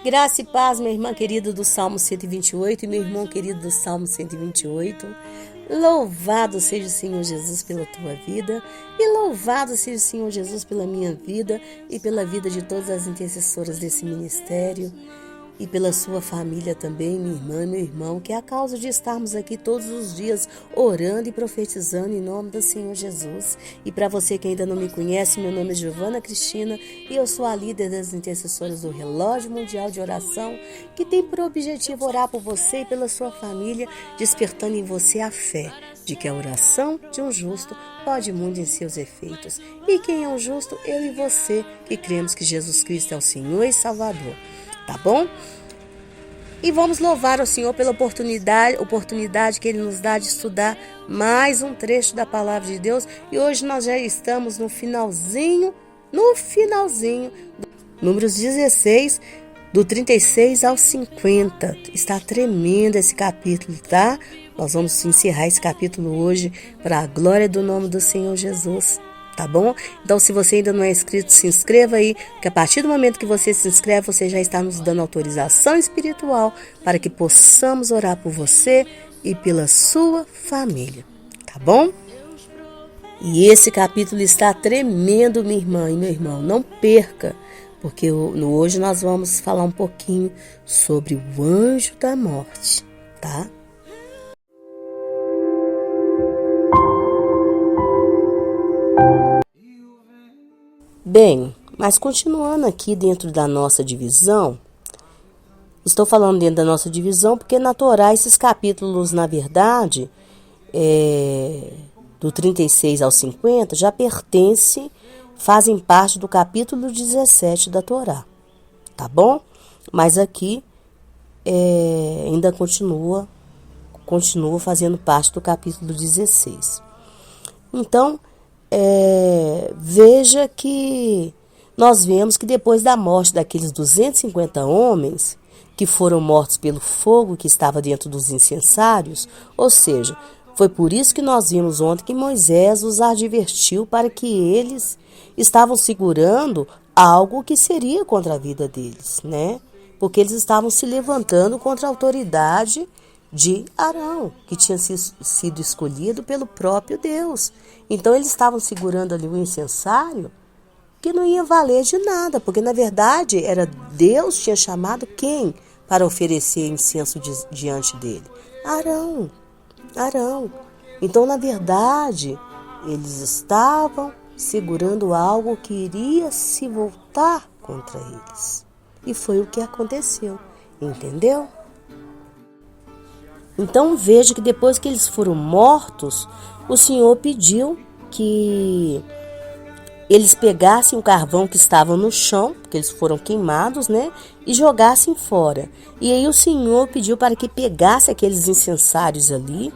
Graça e paz, minha irmã querida do Salmo 128 e meu irmão querido do Salmo 128. Louvado seja o Senhor Jesus pela tua vida e louvado seja o Senhor Jesus pela minha vida e pela vida de todas as intercessoras desse ministério e pela sua família também, minha irmã e meu irmão, que é a causa de estarmos aqui todos os dias orando e profetizando em nome do Senhor Jesus. E para você que ainda não me conhece, meu nome é Giovana Cristina e eu sou a líder das intercessoras do Relógio Mundial de Oração, que tem por objetivo orar por você e pela sua família, despertando em você a fé de que a oração de um justo pode muito em seus efeitos. E quem é um justo? Eu e você, que cremos que Jesus Cristo é o Senhor e Salvador. Tá bom? E vamos louvar o Senhor pela oportunidade que Ele nos dá de estudar mais um trecho da Palavra de Deus. E hoje nós já estamos no finalzinho, números 16, do 36 ao 50. Está tremendo esse capítulo, tá? Nós vamos encerrar esse capítulo hoje para a glória do nome do Senhor Jesus. Tá bom? Então, se você ainda não é inscrito, se inscreva aí, porque a partir do momento que você se inscreve, você já está nos dando autorização espiritual para que possamos orar por você e pela sua família. Tá bom? E esse capítulo está tremendo, minha irmã e meu irmão. Não perca, porque hoje nós vamos falar um pouquinho sobre o anjo da morte, tá? Bem, mas continuando aqui dentro da nossa divisão, estou falando dentro da nossa divisão porque na Torá esses capítulos, na verdade, do 36 ao 50, já fazem parte do capítulo 17 da Torá, tá bom? Mas aqui ainda continua fazendo parte do capítulo 16. Então, veja que nós vemos que depois da morte daqueles 250 homens que foram mortos pelo fogo que estava dentro dos incensários, ou seja, foi por isso que nós vimos ontem que Moisés os advertiu para que eles estavam segurando algo que seria contra a vida deles, né? Porque eles estavam se levantando contra a autoridade de Arão, que tinha sido escolhido pelo próprio Deus. Então eles estavam segurando ali o incensário que não ia valer de nada, porque na verdade era Deus tinha chamado quem para oferecer incenso diante dele? Arão. Então na verdade eles estavam segurando algo que iria se voltar contra eles. E foi o que aconteceu, entendeu? Então veja que depois que eles foram mortos, o Senhor pediu que eles pegassem o carvão que estava no chão, porque eles foram queimados, né? E jogassem fora. E aí o Senhor pediu para que pegasse aqueles incensários ali,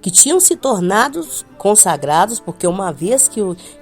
que tinham se tornado consagrados, porque uma vez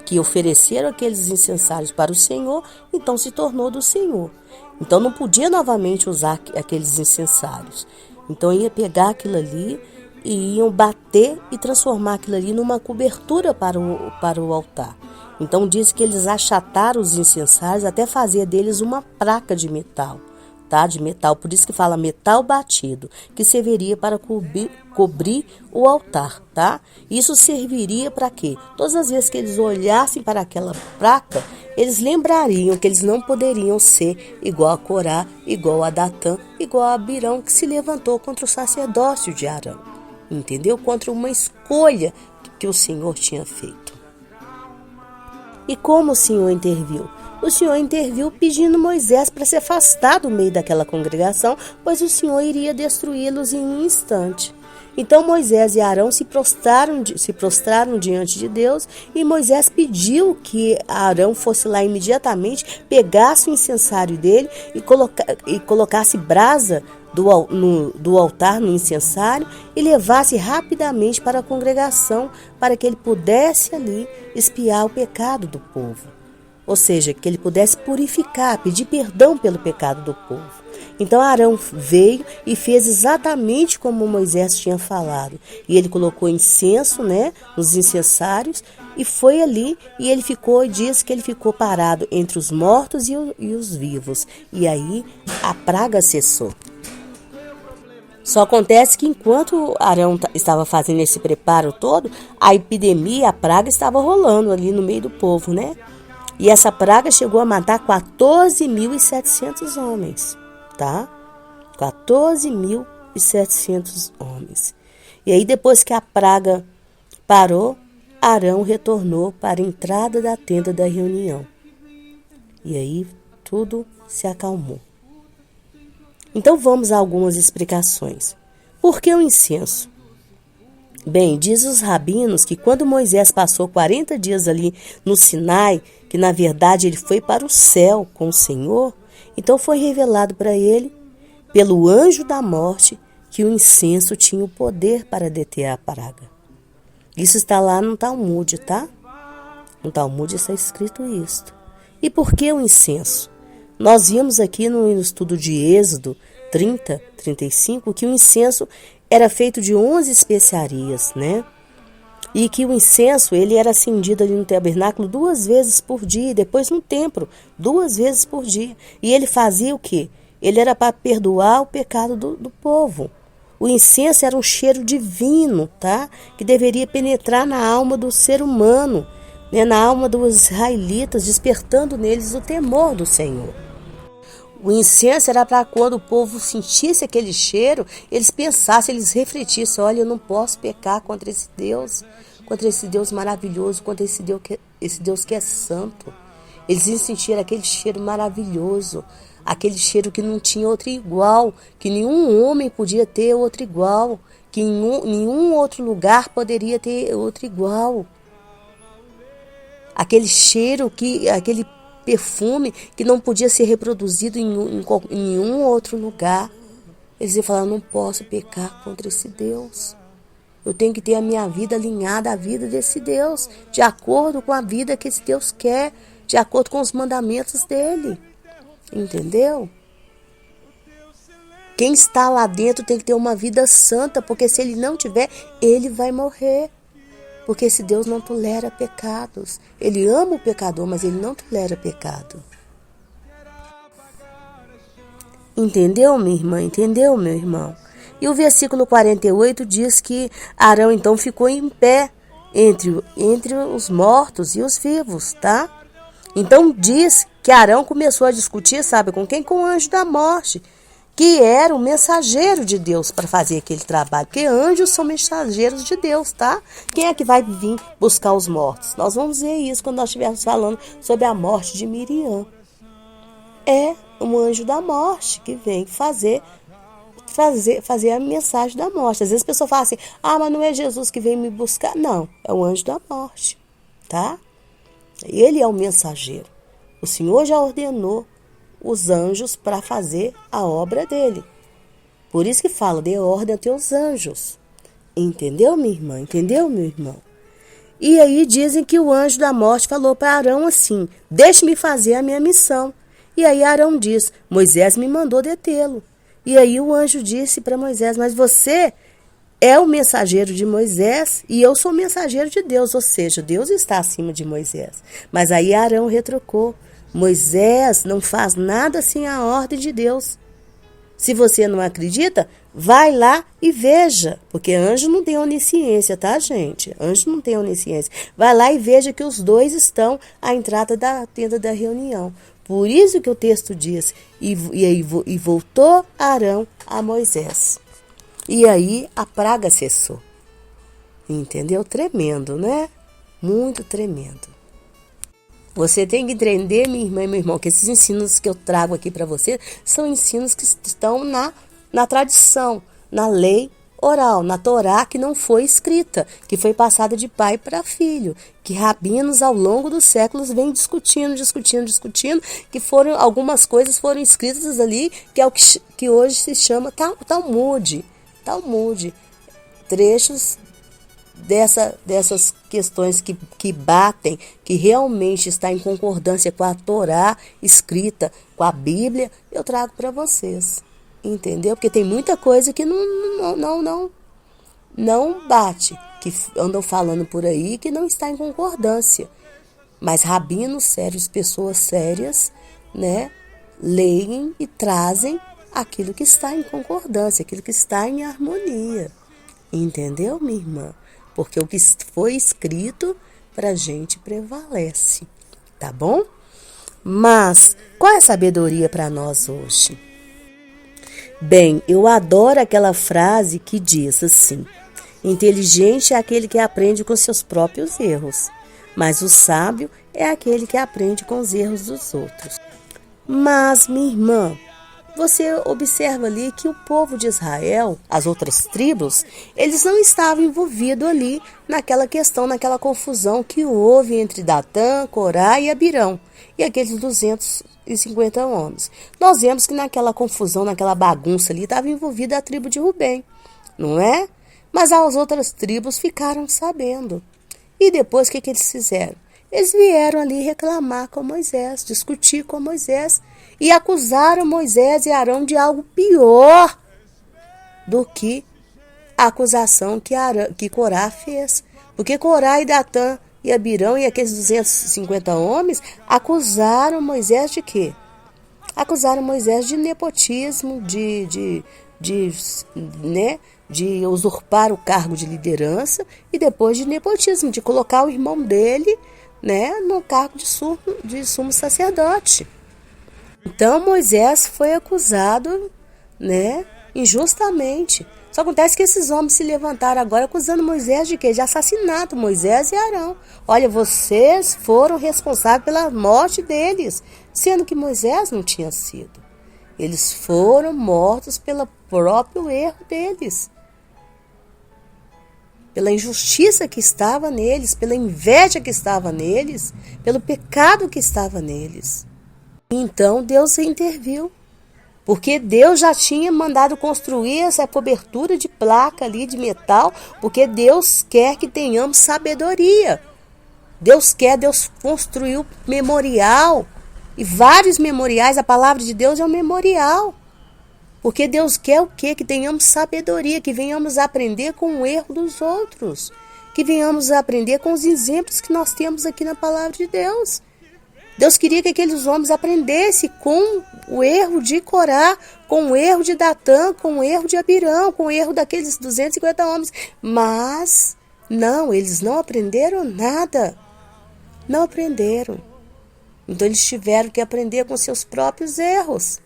que ofereceram aqueles incensários para o Senhor, então se tornou do Senhor. Então não podia novamente usar aqueles incensários. Então ia pegar aquilo ali e iam bater e transformar aquilo ali numa cobertura para o altar. Então diz que eles achataram os incensários até fazer deles uma placa de metal, tá? De metal, por isso que fala metal batido, que serviria para cobrir o altar, tá? Isso serviria para quê? Todas as vezes que eles olhassem para aquela placa, eles lembrariam que eles não poderiam ser igual a Corá, igual a Datã, igual a Abirão, que se levantou contra o sacerdócio de Arão, entendeu? Contra uma escolha que o Senhor tinha feito. E como o Senhor interviu? O Senhor interviu pedindo Moisés para se afastar do meio daquela congregação, pois o Senhor iria destruí-los em um instante. Então Moisés e Arão se prostraram diante de Deus e Moisés pediu que Arão fosse lá imediatamente, pegasse o incensário dele e colocasse brasa do altar no incensário e levasse rapidamente para a congregação para que ele pudesse ali espiar o pecado do povo. ou seja, que ele pudesse purificar, pedir perdão pelo pecado do povo. Então Arão veio e fez exatamente como Moisés tinha falado. E ele colocou incenso, nos incensários, e foi ali, e ele ficou, diz que ele ficou parado entre os mortos e os vivos. E aí a praga cessou. Só acontece que enquanto Arão estava fazendo esse preparo todo, a epidemia, a praga estava rolando ali no meio do povo, E essa praga chegou a matar 14.700 homens, tá? 14.700 homens. E aí depois que a praga parou, Arão retornou para a entrada da tenda da reunião. E aí tudo se acalmou. Então vamos a algumas explicações. Por que o incenso? Bem, diz os rabinos que quando Moisés passou 40 dias ali no Sinai, que na verdade ele foi para o céu com o Senhor, então foi revelado para ele, pelo anjo da morte, que o incenso tinha o poder para deter a praga. Isso está lá no Talmud, tá? No Talmud está escrito isto. E por que o incenso? Nós vimos aqui no estudo de Êxodo 30, 35, que o incenso era feito de 11 especiarias, E que o incenso, ele era acendido ali no tabernáculo 2 vezes por dia, e depois no templo, 2 vezes por dia. E ele fazia o quê? Ele era para perdoar o pecado do povo. O incenso era um cheiro divino, tá? Que deveria penetrar na alma do ser humano, na alma dos israelitas, despertando neles o temor do Senhor. O incenso era para quando o povo sentisse aquele cheiro, eles pensassem, eles refletissem, olha, eu não posso pecar contra esse Deus maravilhoso, contra esse Deus que é santo. Eles iam sentir aquele cheiro maravilhoso, aquele cheiro que não tinha outro igual, que nenhum homem podia ter outro igual, que nenhum outro lugar poderia ter outro igual. Aquele cheiro, aquele perfume que não podia ser reproduzido em nenhum outro lugar. Eles iam falar, não posso pecar contra esse Deus. Eu tenho que ter a minha vida alinhada à vida desse Deus, de acordo com a vida que esse Deus quer, de acordo com os mandamentos dele. Entendeu? Quem está lá dentro tem que ter uma vida santa, porque se ele não tiver, ele vai morrer. Porque esse Deus não tolera pecados. Ele ama o pecador, mas ele não tolera pecado. Entendeu, minha irmã? Entendeu, meu irmão? E o versículo 48 diz que Arão então ficou em pé entre os mortos e os vivos, tá? Então diz que Arão começou a discutir, sabe com quem? Com o anjo da morte, que era o mensageiro de Deus para fazer aquele trabalho. Porque anjos são mensageiros de Deus, tá? Quem é que vai vir buscar os mortos? Nós vamos ver isso quando nós estivermos falando sobre a morte de Miriam. É um anjo da morte que vem fazer a mensagem da morte. Às vezes a pessoa fala assim, mas não é Jesus que vem me buscar. Não, é o anjo da morte, tá? Ele é o mensageiro. O Senhor já ordenou os anjos para fazer a obra dele. Por isso que fala, dê ordem a teus anjos. Entendeu, minha irmã? Entendeu, meu irmão? E aí dizem que o anjo da morte falou para Arão assim, deixe-me fazer a minha missão. E aí Arão diz, Moisés me mandou detê-lo. E aí o anjo disse para Moisés, mas você é o mensageiro de Moisés e eu sou o mensageiro de Deus, ou seja, Deus está acima de Moisés. Mas aí Arão retrucou, Moisés não faz nada sem a ordem de Deus. Se você não acredita, vai lá e veja, porque anjo não tem onisciência, tá, gente? Anjo não tem onisciência. Vai lá e veja que os dois estão à entrada da tenda da reunião. Por isso que o texto diz, e voltou Arão a Moisés. E aí a praga cessou. Entendeu? Tremendo, né? Muito tremendo. Você tem que entender, minha irmã e meu irmão, que esses ensinos que eu trago aqui para você são ensinos que estão na tradição, na lei oral, na Torá que não foi escrita, que foi passada de pai para filho, que rabinos ao longo dos séculos vêm discutindo, que algumas coisas foram escritas ali, que é o que hoje se chama Talmud, trechos dessas questões que batem, que realmente está em concordância com a Torá escrita, com a Bíblia, eu trago para vocês. Entendeu? Porque tem muita coisa que não bate, que andam falando por aí que não está em concordância. Mas rabinos sérios, pessoas sérias, né, leem e trazem aquilo que está em concordância, aquilo que está em harmonia. Entendeu, minha irmã? Porque o que foi escrito para a gente prevalece, tá bom? Mas qual é a sabedoria para nós hoje? Bem, eu adoro aquela frase que diz assim: inteligente é aquele que aprende com seus próprios erros, mas o sábio é aquele que aprende com os erros dos outros. Mas, minha irmã, você observa ali que o povo de Israel, as outras tribos, eles não estavam envolvidos ali naquela questão, naquela confusão que houve entre Datã, Corá e Abirão, e aqueles 250 homens. Nós vemos que naquela confusão, naquela bagunça ali, estava envolvida a tribo de Rubem, não é? Mas as outras tribos ficaram sabendo. E depois o que eles fizeram? Eles vieram ali reclamar com Moisés, discutir com Moisés, e acusaram Moisés e Arão de algo pior do que a acusação que Corá fez. Porque Corá e Datã e Abirão e aqueles 250 homens acusaram Moisés de quê? Acusaram Moisés de nepotismo, de usurpar o cargo de liderança e depois de nepotismo, de colocar o irmão dele, né, no cargo de sumo sacerdote. Então Moisés foi acusado, né, injustamente. Só acontece que esses homens se levantaram agora acusando Moisés de quê? De assassinato, Moisés e Arão. Olha, vocês foram responsáveis pela morte deles, sendo que Moisés não tinha sido. Eles foram mortos pelo próprio erro deles, pela injustiça que estava neles, pela inveja que estava neles, pelo pecado que estava neles. Então Deus interviu, porque Deus já tinha mandado construir essa cobertura de placa ali de metal, porque Deus quer que tenhamos sabedoria. Deus construiu memorial, e vários memoriais. A palavra de Deus é um memorial, porque Deus quer o quê? Que tenhamos sabedoria, que venhamos aprender com o erro dos outros, que venhamos aprender com os exemplos que nós temos aqui na palavra de Deus. Deus queria que aqueles homens aprendessem com o erro de Corá, com o erro de Datã, com o erro de Abirão, com o erro daqueles 250 homens. Mas, não, eles não aprenderam nada. Não aprenderam. Então, eles tiveram que aprender com seus próprios erros.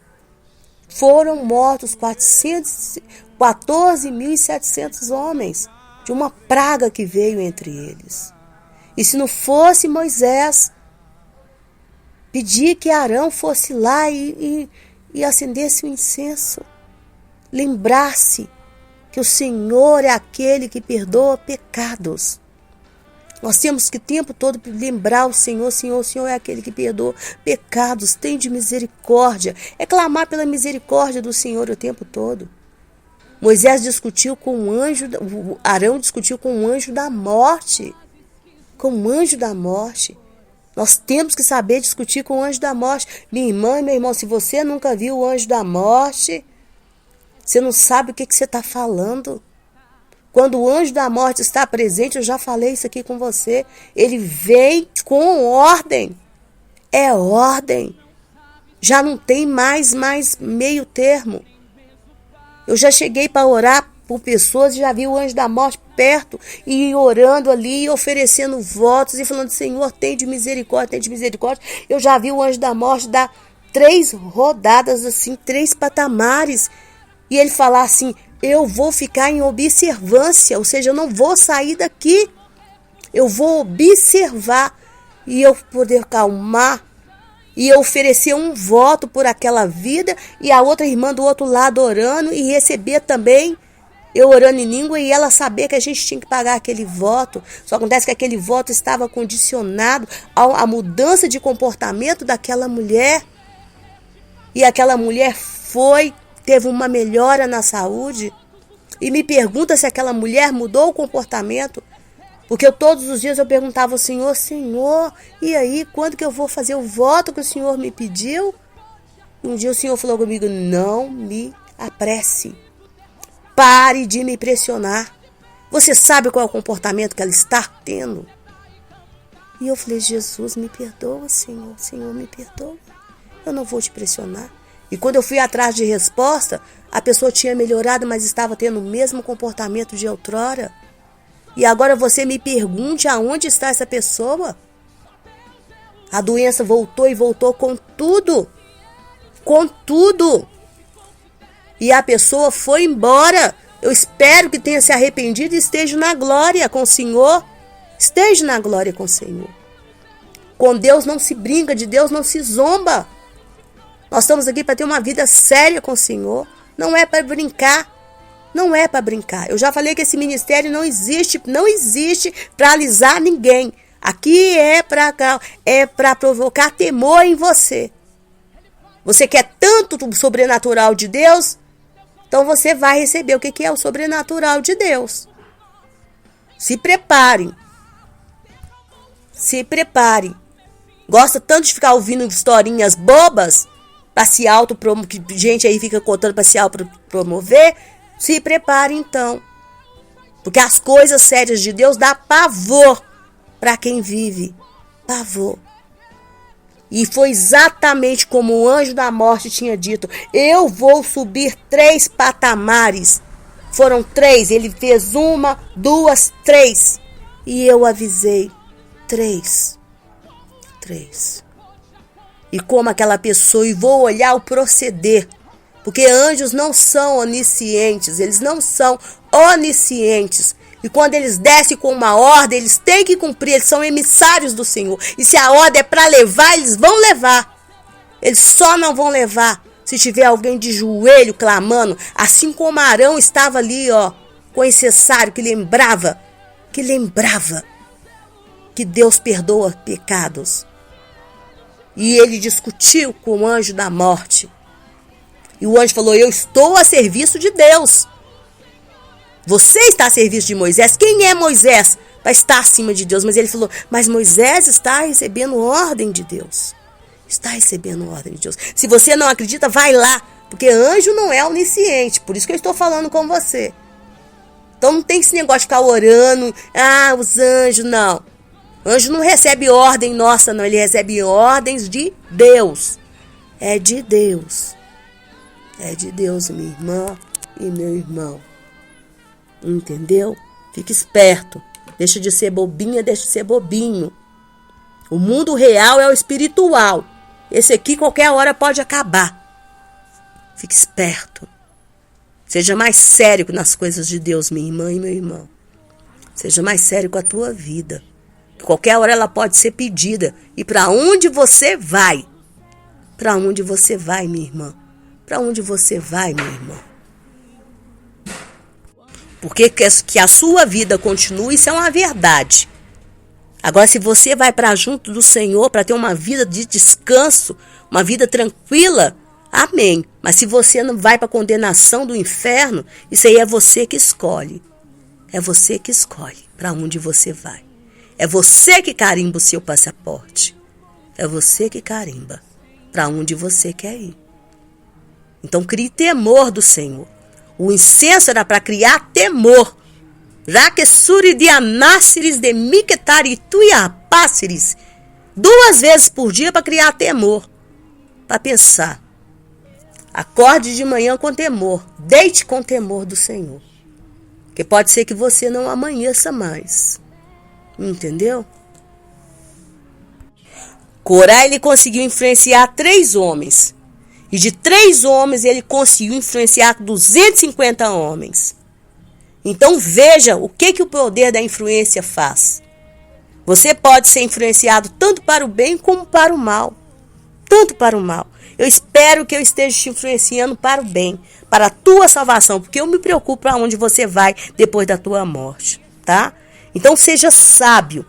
Foram mortos 14.700 homens, de uma praga que veio entre eles. E se não fosse Moisés pedir que Arão fosse lá e acendesse o incenso, lembrar-se que o Senhor é aquele que perdoa pecados. Nós temos que o tempo todo lembrar o Senhor, o Senhor é aquele que perdoa pecados, tem de misericórdia. É clamar pela misericórdia do Senhor o tempo todo. Moisés discutiu com um anjo, Arão discutiu com um anjo da morte. Com um anjo da morte. Nós temos que saber discutir com o anjo da morte. Minha irmã e meu irmão, se você nunca viu o anjo da morte, você não sabe o que você está falando. Quando o anjo da morte está presente, eu já falei isso aqui com você, ele vem com ordem. É ordem. Já não tem mais meio termo. Eu já cheguei para orar por pessoas, já vi o anjo da morte perto e orando ali, oferecendo votos e falando: Senhor, tem de misericórdia, tem de misericórdia. Eu já vi o anjo da morte dar 3 rodadas assim, 3 patamares, e ele falar assim: eu vou ficar em observância, ou seja, eu não vou sair daqui, eu vou observar, e eu poder calmar, e eu oferecer um voto por aquela vida, e a outra irmã do outro lado orando, e receber também, eu orando em língua, e ela saber que a gente tinha que pagar aquele voto. Só acontece que aquele voto estava condicionado à mudança de comportamento daquela mulher, e aquela mulher teve uma melhora na saúde, e me pergunta se aquela mulher mudou o comportamento. Porque todos os dias eu perguntava ao Senhor, Senhor, e aí, quando que eu vou fazer o voto que o Senhor me pediu? Um dia o Senhor falou comigo, não me apresse. Pare de me pressionar. Você sabe qual é o comportamento que ela está tendo? E eu falei, Jesus, me perdoa, Senhor. Senhor, me perdoa. Eu não vou te pressionar. E quando eu fui atrás de resposta, a pessoa tinha melhorado, mas estava tendo o mesmo comportamento de outrora. E agora você me pergunte aonde está essa pessoa? A doença voltou e voltou com tudo. Com tudo. E a pessoa foi embora. Eu espero que tenha se arrependido e esteja na glória com o Senhor. Esteja na glória com o Senhor. Com Deus não se brinca, de Deus não se zomba. Nós estamos aqui para ter uma vida séria com o Senhor. Não é para brincar. Não é para brincar. Eu já falei que esse ministério não existe para alisar ninguém. Aqui é para provocar temor em você. Você quer tanto do sobrenatural de Deus? Então você vai receber o que é o sobrenatural de Deus. Se preparem. Se preparem. Gosta tanto de ficar ouvindo historinhas bobas? Para se autopromover, que gente aí fica contando para se autopromover? Se prepare então. Porque as coisas sérias de Deus dá pavor para quem vive. Pavor. E foi exatamente como o anjo da morte tinha dito. Eu vou subir 3 patamares. Foram 3. Ele fez 1, 2, 3. E eu avisei. 3. E como aquela pessoa, e vou olhar o proceder. Porque anjos não são oniscientes. Eles não são oniscientes. E quando eles descem com uma ordem, eles têm que cumprir. Eles são emissários do Senhor. E se a ordem é para levar, eles vão levar. Eles só não vão levar se tiver alguém de joelho clamando. Assim como Arão estava ali, com esse cessário que lembrava que Deus perdoa pecados. E ele discutiu com o anjo da morte. E o anjo falou, eu estou a serviço de Deus. Você está a serviço de Moisés. Quem é Moisés para estar acima de Deus? Mas ele falou, mas Moisés está recebendo ordem de Deus. Está recebendo ordem de Deus. Se você não acredita, vai lá. Porque anjo não é onisciente. Por isso que eu estou falando com você. Então não tem esse negócio de ficar orando. Os anjos, não. Anjo não recebe ordem nossa, não. Ele recebe ordens de Deus. É de Deus. É de Deus, minha irmã e meu irmão. Entendeu? Fique esperto. Deixa de ser bobinha, deixa de ser bobinho. O mundo real é o espiritual. Esse aqui qualquer hora pode acabar. Fique esperto. Seja mais sério nas coisas de Deus, minha irmã e meu irmão. Seja mais sério com a tua vida. Qualquer hora ela pode ser pedida. E para onde você vai? Para onde você vai, minha irmã? Para onde você vai, meu irmão? Porque que a sua vida continue, isso é uma verdade. Agora, se você vai para junto do Senhor para ter uma vida de descanso, uma vida tranquila, amém. Mas se você não vai para a condenação do inferno, isso aí é você que escolhe. É você que escolhe para onde você vai. É você que carimba o seu passaporte. É você que carimba para onde você quer ir. Então, crie temor do Senhor. O incenso era para criar temor. Raquessuri de anáceres de miquetari tuiapáceres. 2 vezes por dia para criar temor. Para pensar. Acorde de manhã com temor. Deite com temor do Senhor. Porque pode ser que você não amanheça mais. Entendeu? Corá, ele conseguiu influenciar 3 homens. E de 3 homens, ele conseguiu influenciar 250 homens. Então, veja o que o poder da influência faz. Você pode ser influenciado tanto para o bem como para o mal. Tanto para o mal. Eu espero que eu esteja te influenciando para o bem, para a tua salvação, porque eu me preocupo para onde você vai depois da tua morte, tá? Então, seja sábio.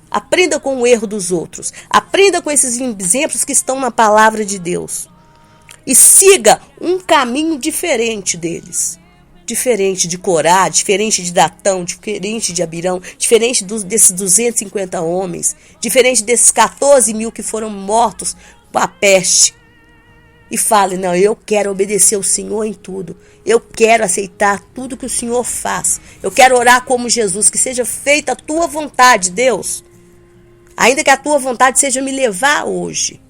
Aprenda com o erro dos outros. Aprenda com esses exemplos que estão na palavra de Deus. E siga um caminho diferente deles. diferente de Corá, diferente de Datão, diferente de Abirão, diferente desses 250 homens, diferente desses 14 mil que foram mortos com a peste. E fale, não, eu quero obedecer o Senhor em tudo. Eu quero aceitar tudo que o Senhor faz. Eu quero orar como Jesus, que seja feita a tua vontade, Deus. Ainda que a tua vontade seja me levar hoje.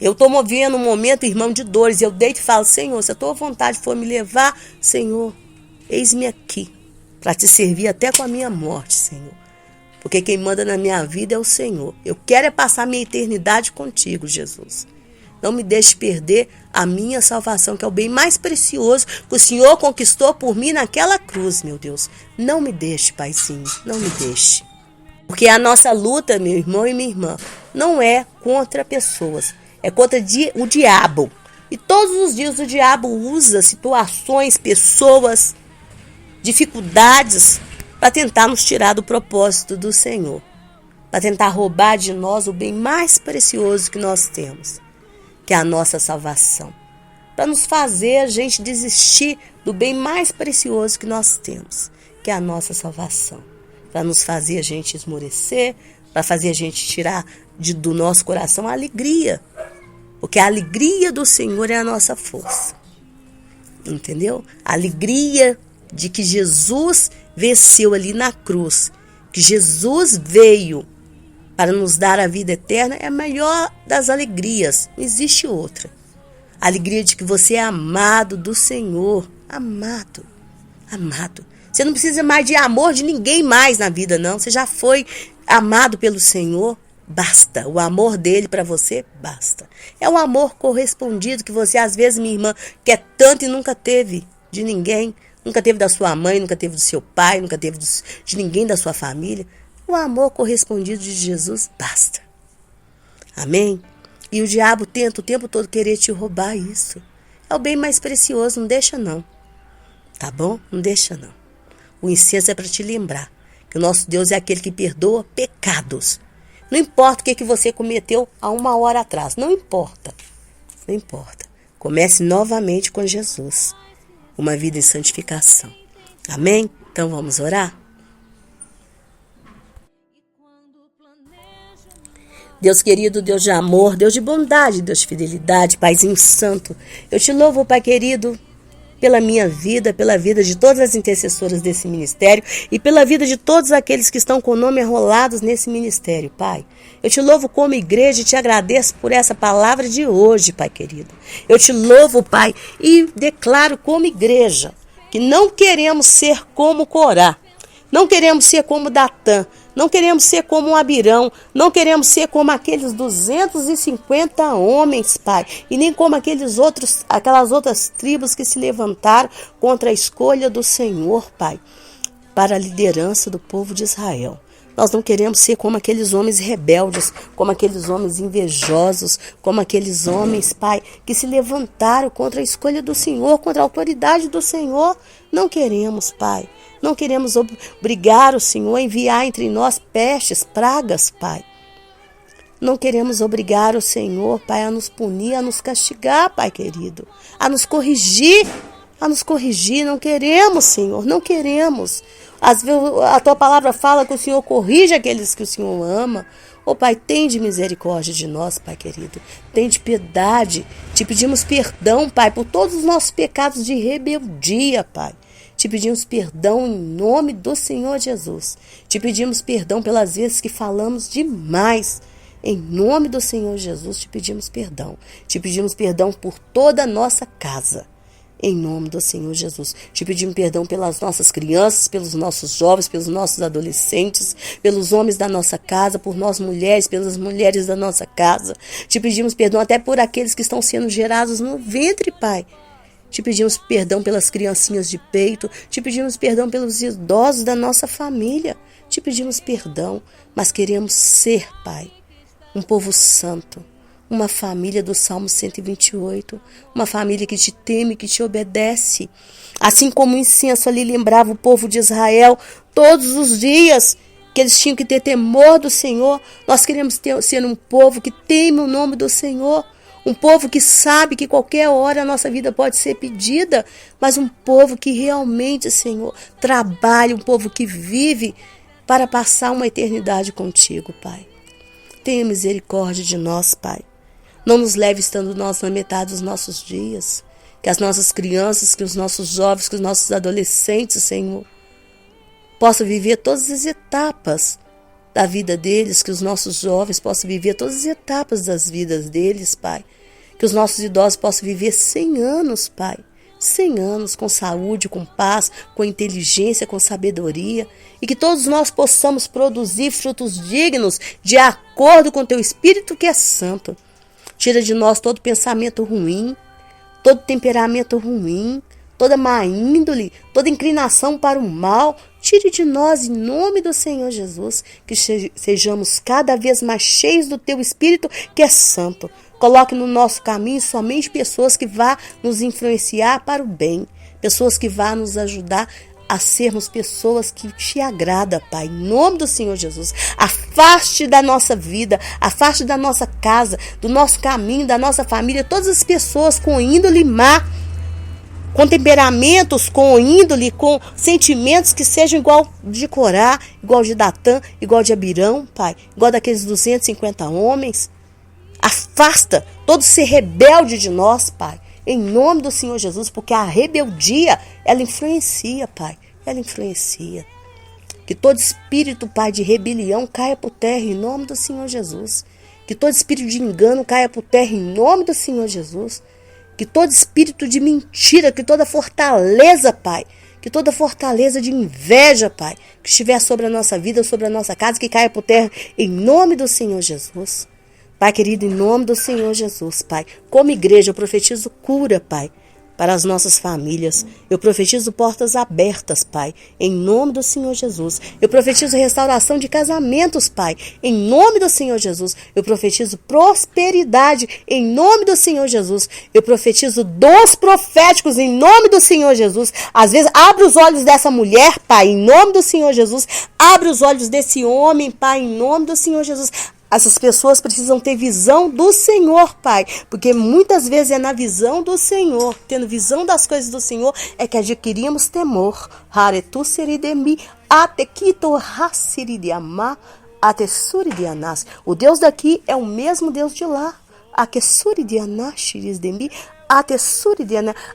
Eu estou movendo um momento, irmão, de dores. Eu deito e falo, Senhor, se a tua vontade for me levar, Senhor, eis-me aqui, para te servir até com a minha morte, Senhor. Porque quem manda na minha vida é o Senhor. Eu quero é passar minha eternidade contigo, Jesus. Não me deixe perder a minha salvação, que é o bem mais precioso que o Senhor conquistou por mim naquela cruz, meu Deus. Não me deixe, Paizinho, não me deixe. Porque a nossa luta, meu irmão e minha irmã, não é contra pessoas. É contra o diabo. E todos os dias o diabo usa situações, pessoas, dificuldades para tentar nos tirar do propósito do Senhor. Para tentar roubar de nós o bem mais precioso que nós temos, que é a nossa salvação. Para nos fazer a gente desistir do bem mais precioso que nós temos, que é a nossa salvação. Para nos fazer a gente esmorecer, para fazer a gente tirar do nosso coração a alegria. Porque a alegria do Senhor é a nossa força. Entendeu? A alegria de que Jesus venceu ali na cruz. Que Jesus veio para nos dar a vida eterna é a maior das alegrias. Não existe outra. A alegria de que você é amado do Senhor. Amado. Amado. Você não precisa mais de amor de ninguém mais na vida, não. Você já foi amado pelo Senhor. Basta. O amor dele para você, basta. É um amor correspondido que você, às vezes, minha irmã, quer tanto e nunca teve de ninguém. Nunca teve da sua mãe, nunca teve do seu pai, nunca teve de ninguém da sua família. O amor correspondido de Jesus, basta. Amém? E o diabo tenta o tempo todo querer te roubar isso. É o bem mais precioso, não deixa não. Tá bom? Não deixa não. O incenso é para te lembrar que o nosso Deus é aquele que perdoa pecados. Não importa o que você cometeu há 1 hora atrás. Não importa. Não importa. Comece novamente com Jesus. Uma vida em santificação. Amém? Então vamos orar? Deus querido, Deus de amor, Deus de bondade, Deus de fidelidade, Paizinho Santo. Eu te louvo, Pai querido, pela minha vida, pela vida de todas as intercessoras desse ministério e pela vida de todos aqueles que estão com o nome arrolados nesse ministério, Pai. Eu te louvo como igreja e te agradeço por essa palavra de hoje, Pai querido. Eu te louvo, Pai, e declaro como igreja que não queremos ser como Corá, não queremos ser como Datã, não queremos ser como um Abirão, não queremos ser como aqueles 250 homens, Pai, e nem como aquelas outras tribos que se levantaram contra a escolha do Senhor, Pai, para a liderança do povo de Israel. Nós não queremos ser como aqueles homens rebeldes, como aqueles homens invejosos, como aqueles homens, Pai, que se levantaram contra a escolha do Senhor, contra a autoridade do Senhor. Não queremos, Pai. Não queremos obrigar o Senhor a enviar entre nós pestes, pragas, Pai. Não queremos obrigar o Senhor, Pai, a nos punir, a nos castigar, Pai querido, a nos corrigir. Não queremos, Senhor, não queremos. Às vezes a tua palavra fala que o Senhor corrige aqueles que o Senhor ama. Ô Pai, tende misericórdia de nós, Pai querido. Tende piedade. Te pedimos perdão, Pai, por todos os nossos pecados de rebeldia, Pai. Te pedimos perdão em nome do Senhor Jesus. Te pedimos perdão pelas vezes que falamos demais. Em nome do Senhor Jesus, te pedimos perdão. Te pedimos perdão por toda a nossa casa. Em nome do Senhor Jesus. Te pedimos perdão pelas nossas crianças, pelos nossos jovens, pelos nossos adolescentes, pelos homens da nossa casa, por nós mulheres, pelas mulheres da nossa casa. Te pedimos perdão até por aqueles que estão sendo gerados no ventre, Pai. Te pedimos perdão pelas criancinhas de peito. Te pedimos perdão pelos idosos da nossa família. Te pedimos perdão, mas queremos ser, Pai, um povo santo. Uma família do Salmo 128, uma família que te teme, que te obedece. Assim como o incenso ali lembrava o povo de Israel, todos os dias que eles tinham que ter temor do Senhor, nós queremos ser um povo que teme o nome do Senhor, Um povo que sabe que qualquer hora a nossa vida pode ser pedida, mas um povo que realmente, Senhor, trabalha, um povo que vive para passar uma eternidade contigo, Pai. Tenha misericórdia de nós, Pai. Não nos leve estando nós na metade dos nossos dias. Que as nossas crianças, que os nossos jovens, que os nossos adolescentes, Senhor, possam viver todas as etapas da vida deles, que os nossos jovens possam viver todas as etapas das vidas deles, Pai. Que os nossos idosos possam viver 100 anos, Pai. 100 anos com saúde, com paz, com inteligência, com sabedoria. E que todos nós possamos produzir frutos dignos de acordo com o Teu Espírito que é santo. Tira de nós todo pensamento ruim, todo temperamento ruim, toda má índole, toda inclinação para o mal. Tire de nós, em nome do Senhor Jesus, que sejamos cada vez mais cheios do Teu Espírito que é santo. Coloque no nosso caminho somente pessoas que vão nos influenciar para o bem, pessoas que vão nos ajudar a sermos pessoas que Te agrada, Pai, em nome do Senhor Jesus. Afaste da nossa vida, afaste da nossa casa, do nosso caminho, da nossa família, todas as pessoas com índole má, com temperamentos, com índole, com sentimentos que sejam igual de Corá, igual de Datã, igual de Abirão, Pai, igual daqueles 250 homens. Afasta todo ser rebelde de nós, Pai, em nome do Senhor Jesus, porque a rebeldia, ela influencia, Pai, ela influencia. Que todo espírito, Pai, de rebelião caia por terra em nome do Senhor Jesus. Que todo espírito de engano caia por terra em nome do Senhor Jesus. Que todo espírito de mentira, que toda fortaleza, Pai, que toda fortaleza de inveja, Pai, que estiver sobre a nossa vida, sobre a nossa casa, que caia por terra em nome do Senhor Jesus. Pai querido, em nome do Senhor Jesus, Pai, como igreja eu profetizo cura, Pai, para as nossas famílias. Eu profetizo portas abertas, Pai, em nome do Senhor Jesus. Eu profetizo restauração de casamentos, Pai, em nome do Senhor Jesus. Eu profetizo prosperidade, em nome do Senhor Jesus. Eu profetizo dons proféticos, em nome do Senhor Jesus. Às vezes, abre os olhos dessa mulher, Pai, em nome do Senhor Jesus. Abre os olhos desse homem, Pai, em nome do Senhor Jesus. Essas pessoas precisam ter visão do Senhor, Pai, porque muitas vezes é na visão do Senhor, tendo visão das coisas do Senhor, é que adquirimos temor. O Deus daqui é o mesmo Deus de lá.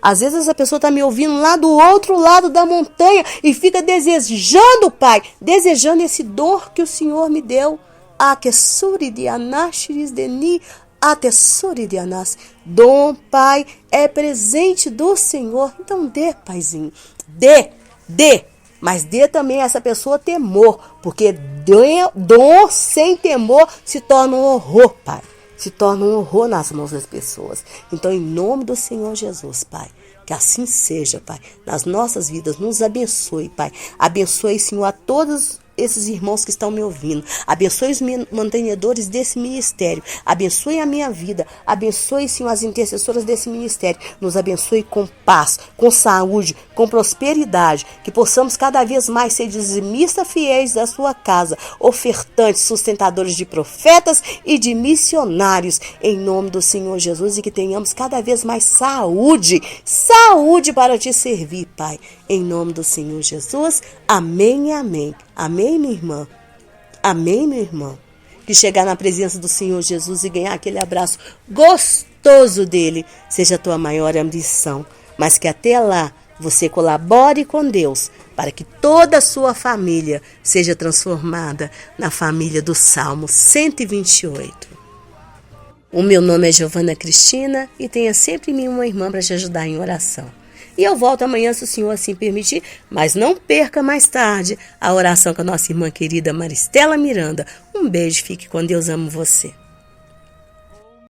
Às vezes essa pessoa está me ouvindo lá do outro lado da montanha e fica desejando, Pai, desejando esse dom que o Senhor me deu. Dom, Pai, é presente do Senhor. Então dê, Paizinho, dê, mas dê também a essa pessoa temor, porque dom sem temor se torna um horror, Pai, se torna um horror nas mãos das pessoas. Então, em nome do Senhor Jesus, Pai, que assim seja, Pai, nas nossas vidas, nos abençoe, Pai, abençoe, Senhor, a todos esses irmãos que estão me ouvindo, abençoe os mantenedores desse ministério, abençoe a minha vida, abençoe, Senhor, as intercessoras desse ministério, nos abençoe com paz, com saúde, com prosperidade, que possamos cada vez mais ser dizimistas fiéis da sua casa, ofertantes, sustentadores de profetas e de missionários, em nome do Senhor Jesus, e que tenhamos cada vez mais saúde para te servir, Pai, em nome do Senhor Jesus, amém e amém. Amém, minha irmã? Amém, meu irmão? Que chegar na presença do Senhor Jesus e ganhar aquele abraço gostoso dele seja a tua maior ambição. Mas que até lá você colabore com Deus para que toda a sua família seja transformada na família do Salmo 128. O meu nome é Giovana Cristina e tenha sempre em mim uma irmã para te ajudar em oração. E eu volto amanhã, se o Senhor assim permitir, mas não perca mais tarde a oração com a nossa irmã querida Maristela Miranda. Um beijo, fique com Deus, amo você.